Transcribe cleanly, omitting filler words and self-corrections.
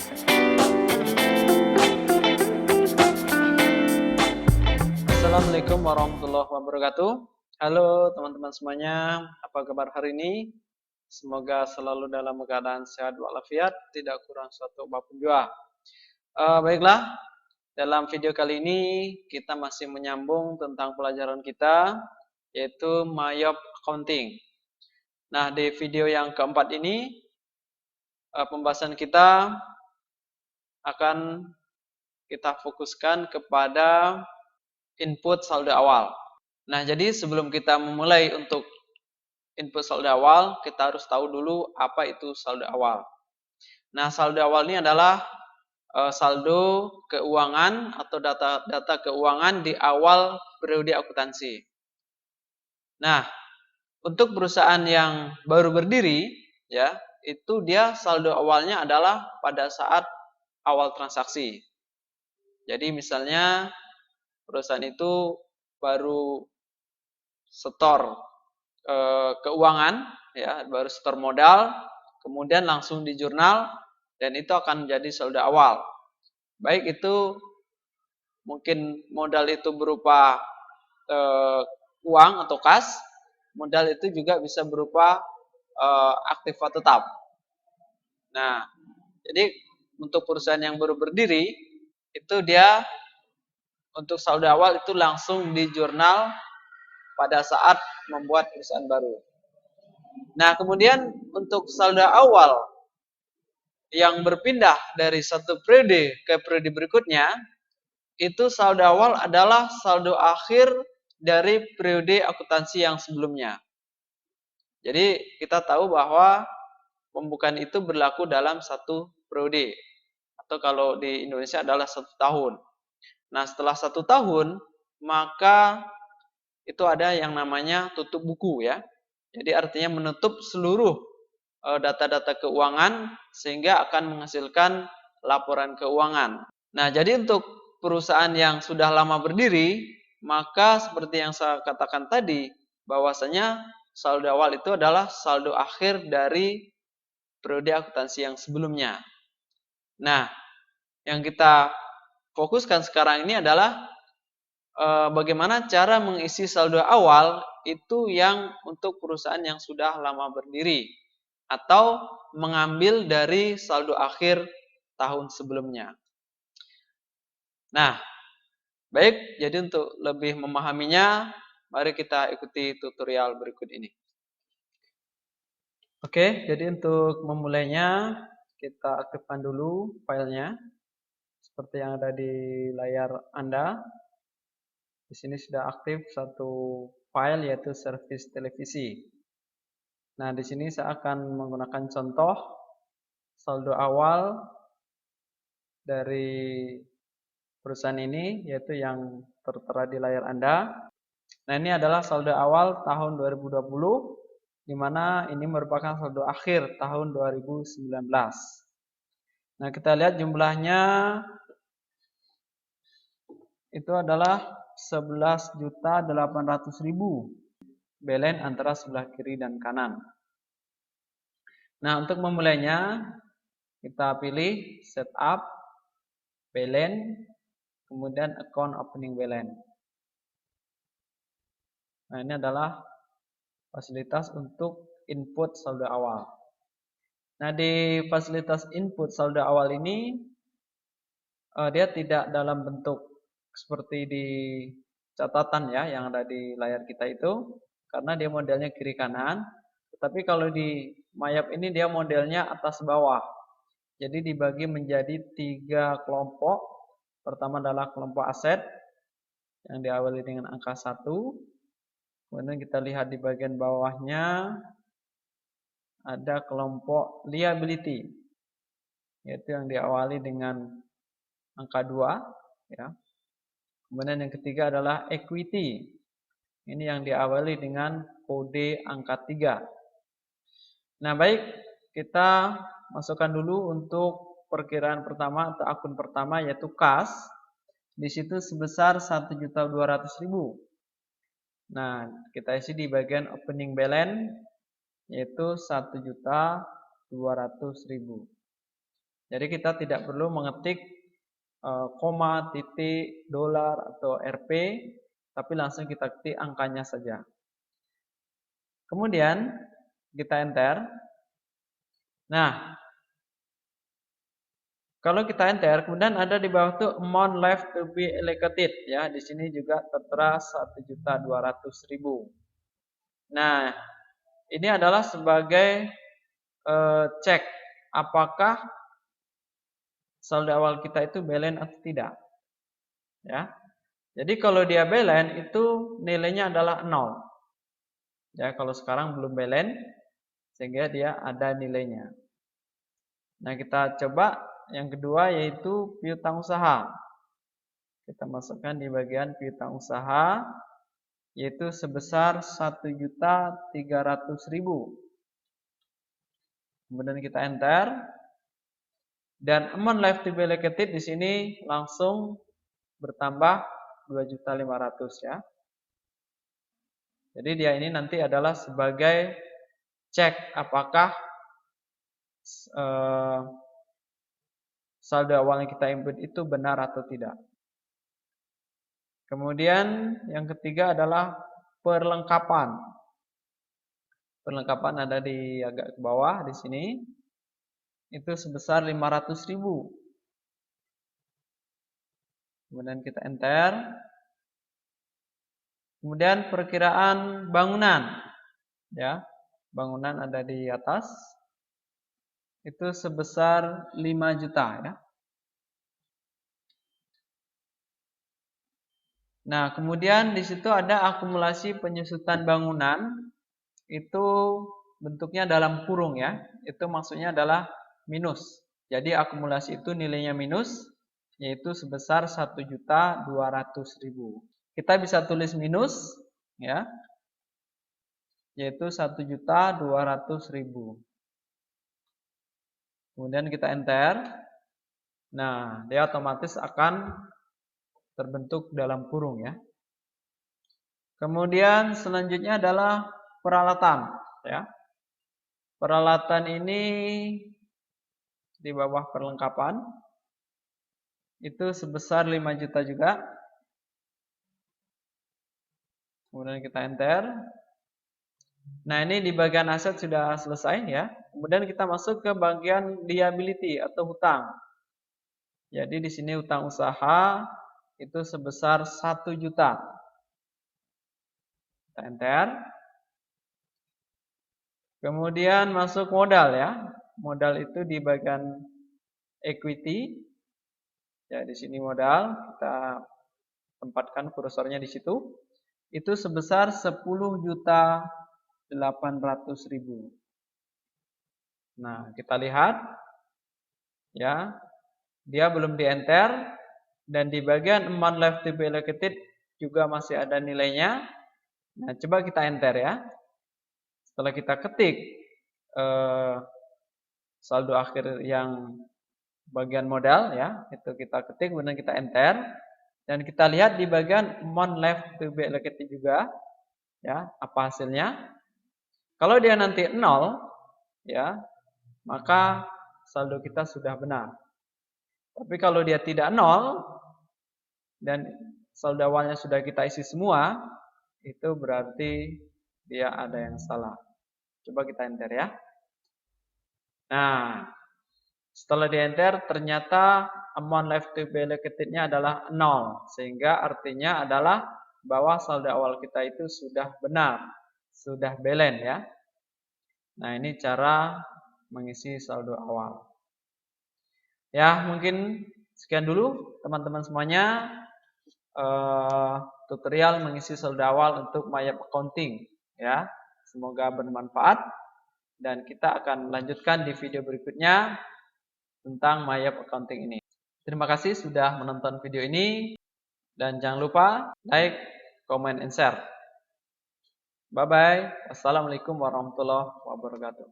Assalamualaikum warahmatullahi wabarakatuh. Halo teman-teman semuanya, apa kabar hari ini? Semoga selalu dalam keadaan sehat walafiat, tidak kurang suatu apapun jua. Baiklah, dalam video kali ini kita masih menyambung tentang pelajaran kita, yaitu Mayop Accounting. Nah, di video yang keempat ini, pembahasan kita akan kita fokuskan kepada input saldo awal. Nah, jadi sebelum kita memulai untuk input saldo awal, kita harus tahu dulu apa itu saldo awal. Nah, saldo awal ini adalah saldo keuangan atau data keuangan di awal periode akuntansi. Nah, untuk perusahaan yang baru berdiri, ya, itu dia saldo awalnya adalah pada saat awal transaksi. Jadi misalnya perusahaan itu baru setor keuangan, ya, baru setor modal, kemudian langsung di jurnal, dan itu akan menjadi saldo awal. Baik itu mungkin modal itu berupa uang atau kas, modal itu juga bisa berupa aktiva tetap. Nah, jadi untuk perusahaan yang baru berdiri, itu dia untuk saldo awal itu langsung di jurnal pada saat membuat perusahaan baru. Nah, kemudian untuk saldo awal yang berpindah dari satu periode ke periode berikutnya, itu saldo awal adalah saldo akhir dari periode akuntansi yang sebelumnya. Jadi kita tahu bahwa pembukaan itu berlaku dalam satu periode, atau kalau di Indonesia adalah 1 tahun. Nah, setelah 1 tahun, maka itu ada yang namanya tutup buku, ya. Jadi artinya menutup seluruh data-data keuangan sehingga akan menghasilkan laporan keuangan. Nah, jadi untuk perusahaan yang sudah lama berdiri, maka seperti yang saya katakan tadi, bahwasanya saldo awal itu adalah saldo akhir dari periode akuntansi yang sebelumnya. Nah, yang kita fokuskan sekarang ini adalah bagaimana cara mengisi saldo awal itu yang untuk perusahaan yang sudah lama berdiri, atau mengambil dari saldo akhir tahun sebelumnya. Nah, baik, jadi untuk lebih memahaminya, mari kita ikuti tutorial berikut ini. Oke, jadi untuk memulainya, kita aktifkan dulu filenya, seperti yang ada di layar Anda. Di sini sudah aktif satu file, yaitu servis televisi. Nah, di sini saya akan menggunakan contoh saldo awal dari perusahaan ini, yaitu yang tertera di layar Anda. Nah, ini adalah saldo awal tahun 2020, di mana ini merupakan saldo akhir tahun 2019. Nah, kita lihat jumlahnya itu adalah 11.800.000. Balance antara sebelah kiri dan kanan. Nah, untuk memulainya, kita pilih setup, balance, kemudian account opening balance. Nah, ini adalah fasilitas untuk input saldo awal. Nah, di fasilitas input saldo awal ini, dia tidak dalam bentuk seperti di catatan, ya, yang ada di layar kita itu, karena dia modelnya kiri kanan. Tetapi kalau di Mayap ini dia modelnya atas bawah. Jadi dibagi menjadi 3 kelompok. Pertama adalah kelompok aset yang diawali dengan angka 1. Kemudian kita lihat di bagian bawahnya ada kelompok liability, yaitu yang diawali dengan angka 2, ya. Kemudian yang ketiga adalah equity. Ini yang diawali dengan kode angka 3. Nah, baik, kita masukkan dulu untuk perkiraan pertama atau akun pertama, yaitu kas. Di situ sebesar 1.200.000. Nah, kita isi di bagian opening balance, yaitu 1.200.000. Jadi kita tidak perlu mengetik koma, titik, dolar atau Rp, tapi langsung kita ketik angkanya saja. Kemudian kita enter. Nah, kalau kita enter, kemudian ada di bawah itu amount left to be allocated, ya. Di sini juga tertera 1.200.000. Nah, ini adalah sebagai cek apakah saldo awal kita itu balance atau tidak, ya. Jadi kalau dia balance itu nilainya adalah 0. Ya, kalau sekarang belum balance sehingga dia ada nilainya. Nah, kita coba yang kedua yaitu piutang usaha. Kita masukkan di bagian piutang usaha yaitu sebesar 1.300.000. Kemudian kita enter dan amount left to be allocated di sini langsung bertambah 2.500.000 ya. Jadi dia ini nanti adalah sebagai cek apakah saldo awal yang kita input itu benar atau tidak. Kemudian yang ketiga adalah perlengkapan. Perlengkapan ada di agak ke bawah di sini. Itu sebesar 500.000. Kemudian kita enter. Kemudian perkiraan bangunan. Ya. Bangunan ada di atas. Itu sebesar 5 juta ya. Nah, kemudian di situ ada akumulasi penyusutan bangunan. Itu bentuknya dalam kurung ya. Itu maksudnya adalah minus. Jadi akumulasi itu nilainya minus, yaitu sebesar 1.200.000. Kita bisa tulis minus ya. Yaitu 1.200.000. Kemudian kita enter. Nah, dia otomatis akan terbentuk dalam kurung ya. Kemudian selanjutnya adalah peralatan ya. Peralatan ini di bawah perlengkapan itu sebesar 5 juta juga. Kemudian kita enter. Nah, ini di bagian aset sudah selesai ya. Kemudian kita masuk ke bagian liability atau hutang. Jadi di sini hutang usaha itu sebesar 1 juta. Kita enter. Kemudian masuk modal ya. Modal itu di bagian equity. Ya, di sini modal, kita tempatkan kursornya di situ. Itu sebesar 10.800.000. Nah, kita lihat ya. Dia belum di-enter dan di bagian amount left to be allocated juga masih ada nilainya. Nah, coba kita enter ya. Setelah kita ketik saldo akhir yang bagian modal ya, itu kita ketik kemudian kita enter dan kita lihat di bagian amount left to be allocated juga ya, apa hasilnya. Kalau dia nanti 0 ya, maka saldo kita sudah benar. Tapi kalau dia tidak 0 dan saldo awalnya sudah kita isi semua, itu berarti dia ada yang salah. Coba kita enter ya. Nah, setelah di enter ternyata amount left to be allocated-nya adalah 0. Sehingga artinya adalah bahwa saldo awal kita itu sudah benar. Sudah balance ya. Nah, ini cara mengisi saldo awal. Ya, mungkin sekian dulu teman-teman semuanya. Tutorial mengisi saldo awal untuk MyApp Accounting ya. Semoga bermanfaat dan kita akan melanjutkan di video berikutnya tentang MyApp Accounting ini. Terima kasih sudah menonton video ini dan jangan lupa like, comment, and share. Bye bye. Assalamualaikum warahmatullahi wabarakatuh.